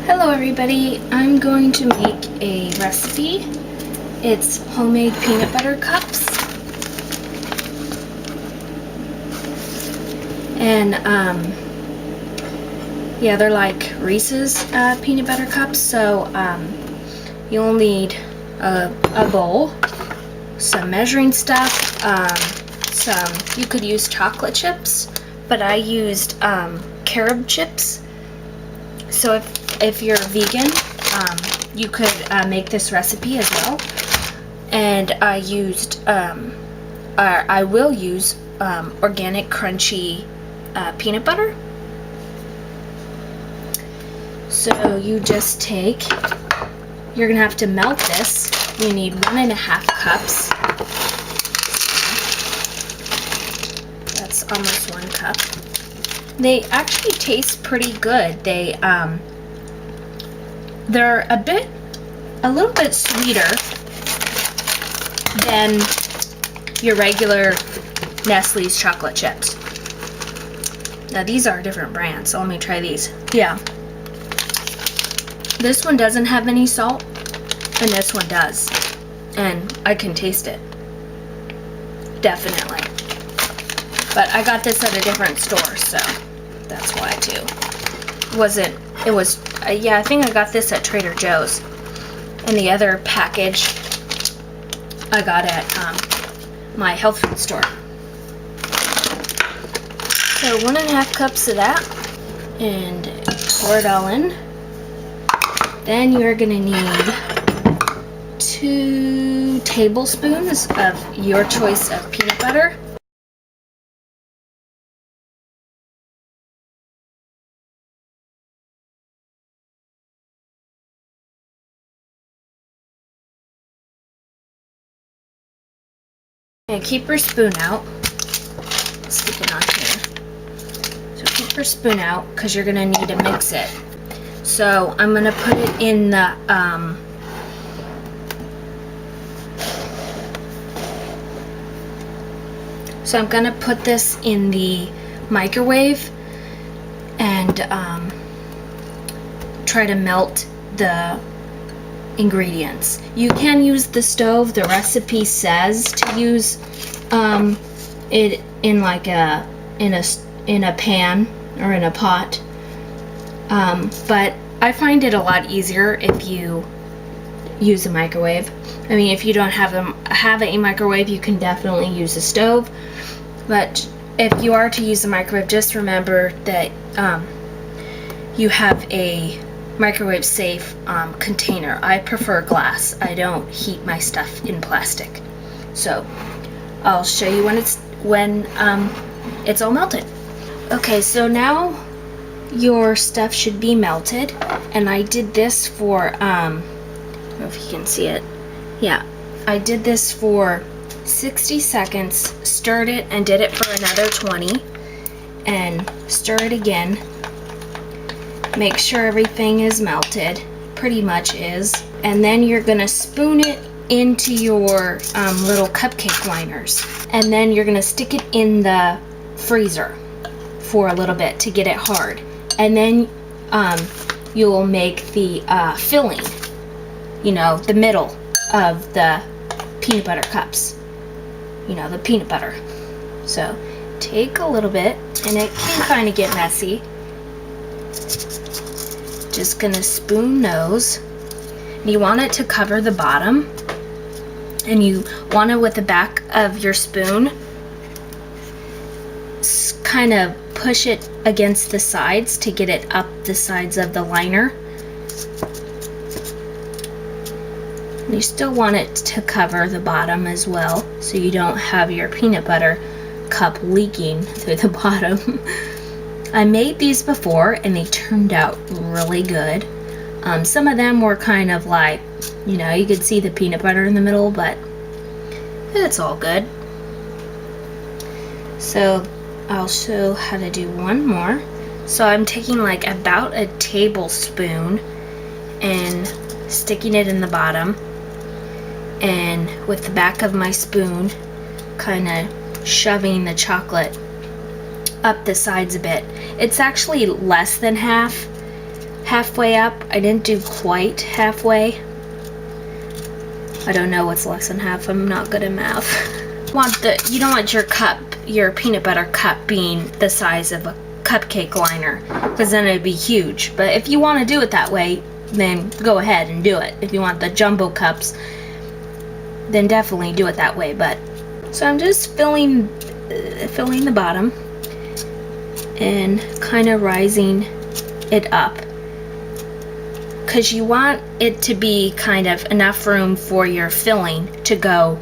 Hello everybody, I'm going to make a recipe. It's homemade peanut butter cups. And yeah, they're like Reese's peanut butter cups. So you'll need a bowl, some measuring stuff, you could use chocolate chips, but I used carob chips. So if you're vegan, you could make this recipe as well. And I will use organic crunchy peanut butter. So you just you're gonna have to melt this. You need 1.5 cups. That's almost 1 cup. They actually taste pretty good. They're a little bit sweeter than your regular Nestle's chocolate chips. Now these are different brands, so let me try these. Yeah. This one doesn't have any salt, and this one does. And I can taste it. Definitely. But I got this at a different store, so that's why too. Yeah, I think I got this at Trader Joe's. And the other package I got at my health food store. So 1.5 cups of that, and pour it all in. Then you're gonna need 2 tablespoons of your choice of peanut butter. And keep your spoon out. Stick it on here. So keep your spoon out because you're going to need to mix it. So I'm going to put it in the so I'm going to put this in the microwave and try to melt the ingredients. You can use the stove. The recipe says to use it in like in a pan or in a pot, but I find it a lot easier if you use a microwave. I mean, if you don't have a microwave, you can definitely use a stove, but if you are to use a microwave, just remember that you have a microwave safe container. I prefer glass. I don't heat my stuff in plastic. So I'll show you when it's all melted. Okay, so now your stuff should be melted, and I did this for I don't know if you can see it. Yeah, I did this for 60 seconds, stirred it, and did it for another 20, and stir it again. Make sure everything is melted, pretty much is, and then you're gonna spoon it into your little cupcake liners, and then you're gonna stick it in the freezer for a little bit to get it hard, and then you'll make the filling, the middle of the peanut butter cups, the peanut butter. So take a little bit, and it can kind of get messy. Just gonna spoon those. You want it to cover the bottom, and you want it with the back of your spoon, kind of push it against the sides to get it up the sides of the liner. And you still want it to cover the bottom as well, so you don't have your peanut butter cup leaking through the bottom. I made these before and they turned out really good. Some of them were kind of like, you could see the peanut butter in the middle, but it's all good. So I'll show how to do one more. So I'm taking like about a tablespoon and sticking it in the bottom, and with the back of my spoon kind of shoving the chocolate up the sides a bit. It's actually less than half, halfway up. I didn't do quite halfway. I don't know what's less than half. I'm not good at math. You don't want your peanut butter cup being the size of a cupcake liner, because then it'd be huge. But if you want to do it that way, then go ahead and do it. If you want the jumbo cups, then definitely do it that way. But so I'm just filling the bottom and kind of rising it up, because you want it to be kind of enough room for your filling to go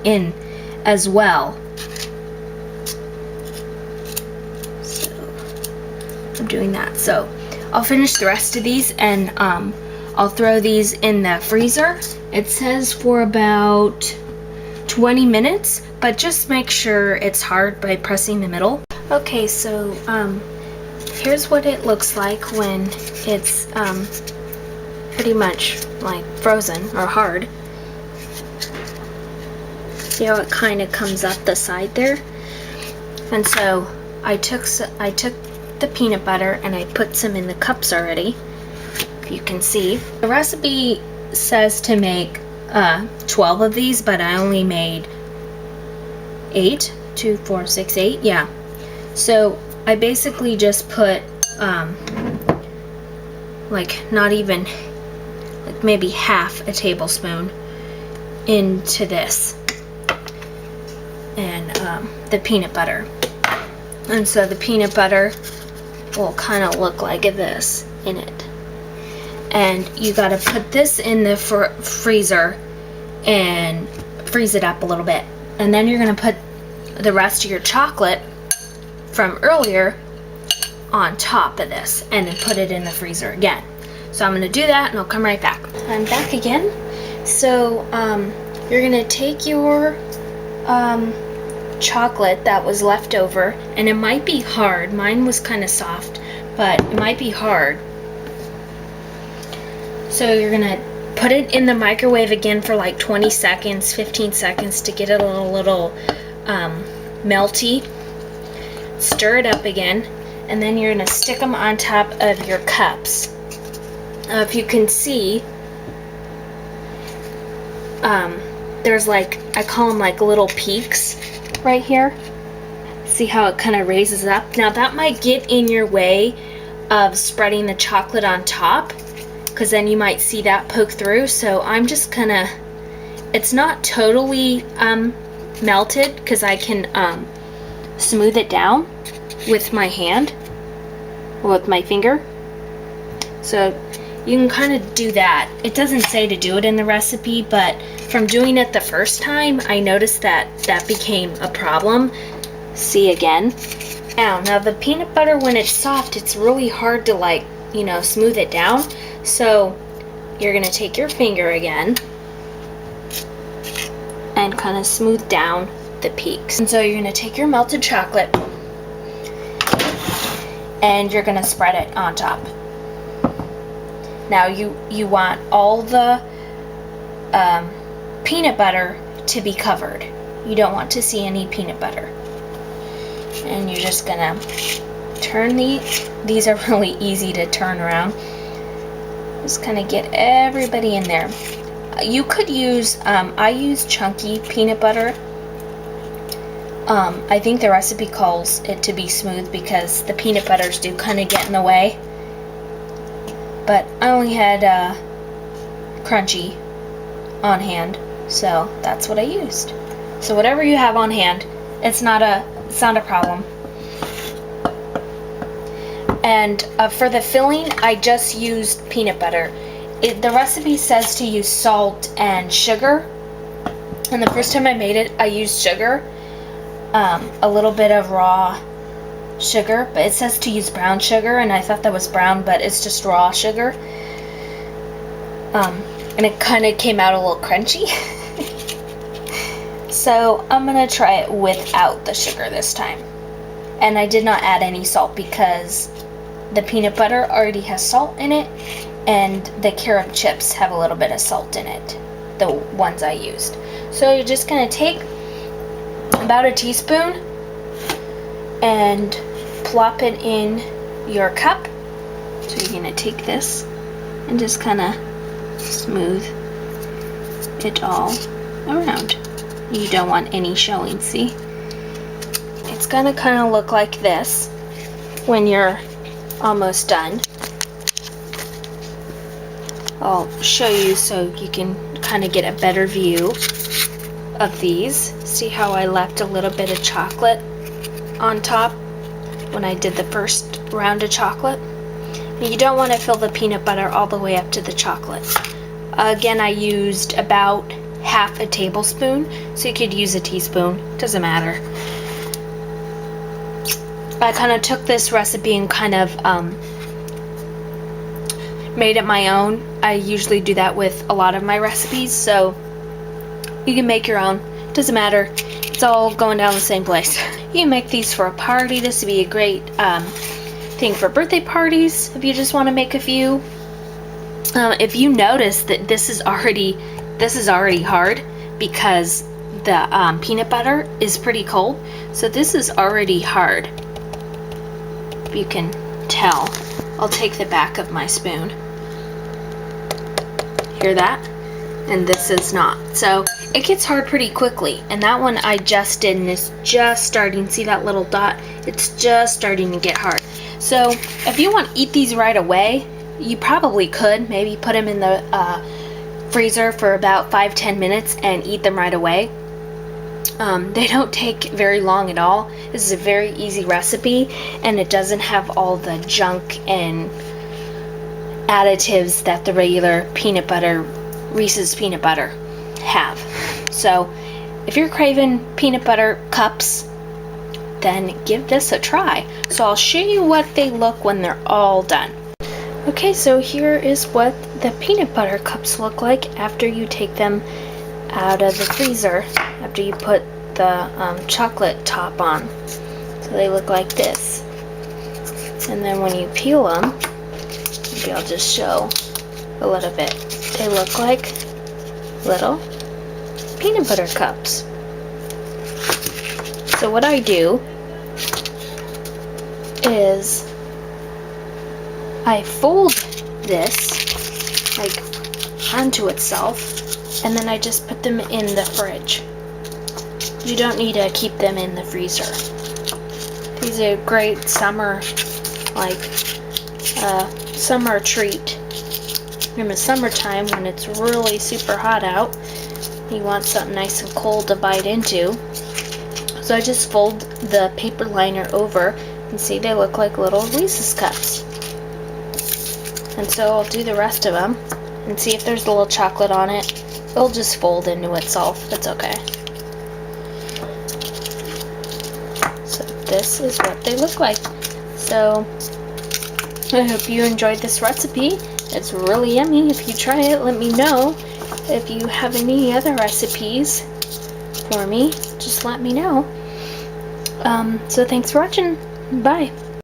in as well. So I'm doing that. So I'll finish the rest of these, and I'll throw these in the freezer. It says for about 20 minutes, but just make sure it's hard by pressing the middle. Okay, so here's what it looks like when it's pretty much like frozen or hard. See how it kind of comes up the side there? And so I took the peanut butter and I put some in the cups already, if you can see. The recipe says to make 12 of these, but I only made 8. 2, 4, 6, 8, yeah. So I basically just put like not even, like maybe half a tablespoon into this, and the peanut butter. And so the peanut butter will kind of look like this in it. And you got to put this in the freezer and freeze it up a little bit. And then you're going to put the rest of your chocolate from earlier on top of this and then put it in the freezer again. So I'm going to do that and I'll come right back. I'm back again. So you're going to take your chocolate that was left over, and it might be hard. Mine was kind of soft, but it might be hard. So you're going to put it in the microwave again for like 20 seconds, 15 seconds to get it a little melty. Stir it up again, and then you're going to stick them on top of your cups. If you can see, there's like, I call them like little peaks right here. See how it kind of raises up? Now that might get in your way of spreading the chocolate on top, because then you might see that poke through. So I'm just gonna, it's not totally melted, because I can smooth it down with my hand, with my finger. So you can kind of do that. It doesn't say to do it in the recipe, but from doing it the first time, I noticed that that became a problem. See again? Now the peanut butter, when it's soft, it's really hard to, like, you know, smooth it down. So you're gonna take your finger again and kind of smooth down the peaks. And so you're gonna take your melted chocolate and you're gonna spread it on top. Now you want all the peanut butter to be covered. You don't want to see any peanut butter. And you're just gonna turn these are really easy to turn around. Just kind of get everybody in there. You could use, I use chunky peanut butter. I think the recipe calls it to be smooth because the peanut butters do kind of get in the way. But I only had crunchy on hand, so that's what I used. So whatever you have on hand, it's not a problem. And for the filling, I just used peanut butter. The recipe says to use salt and sugar, and the first time I made it, I used sugar, a little bit of raw sugar, but it says to use brown sugar, and I thought that was brown, but it's just raw sugar. And it kind of came out a little crunchy. So I'm gonna try it without the sugar this time. And I did not add any salt because the peanut butter already has salt in it, and the carob chips have a little bit of salt in it, the ones I used. So you're just gonna take about a teaspoon and plop it in your cup. So you're going to take this and just kind of smooth it all around. You don't want any showing, see? It's going to kind of look like this when you're almost done. I'll show you so you can kind of get a better view of these. See how I left a little bit of chocolate on top when I did the first round of chocolate? You don't want to fill the peanut butter all the way up to the chocolate. Again, I used about half a tablespoon, so you could use a teaspoon, doesn't matter. I kind of took this recipe and kind of made it my own. I usually do that with a lot of my recipes, so you can make your own, doesn't matter. It's all going down the same place. You can make these for a party. This would be a great thing for birthday parties if you just want to make a few. If you notice that this is already hard because the peanut butter is pretty cold, so this is already hard. You can tell. I'll take the back of my spoon. Hear that? And this is not. So it gets hard pretty quickly. And that one I just did and it's just starting. See that little dot? It's just starting to get hard. So if you want to eat these right away, you probably could. Maybe put them in the freezer for about 5-10 minutes and eat them right away. They don't take very long at all. This is a very easy recipe and it doesn't have all the junk and additives that the regular peanut butter, Reese's peanut butter have. So if you're craving peanut butter cups, then give this a try. So I'll show you what they look when they're all done. Okay, so here is what the peanut butter cups look like after you take them out of the freezer, after you put the chocolate top on. So they look like this. And then when you peel them, maybe I'll just show a little bit. They look like little peanut butter cups. So what I do is I fold this like onto itself and then I just put them in the fridge. You don't need to keep them in the freezer. These are a great summer, like summer treat. In the summertime when it's really super hot out, you want something nice and cold to bite into. So I just fold the paper liner over and see they look like little Reese's cups. And so I'll do the rest of them and see if there's a little chocolate on it. It'll just fold into itself. It's okay. So this is what they look like. So I hope you enjoyed this recipe. It's really yummy. If you try it, let me know. If you have any other recipes for me, just let me know. So thanks for watching. Bye.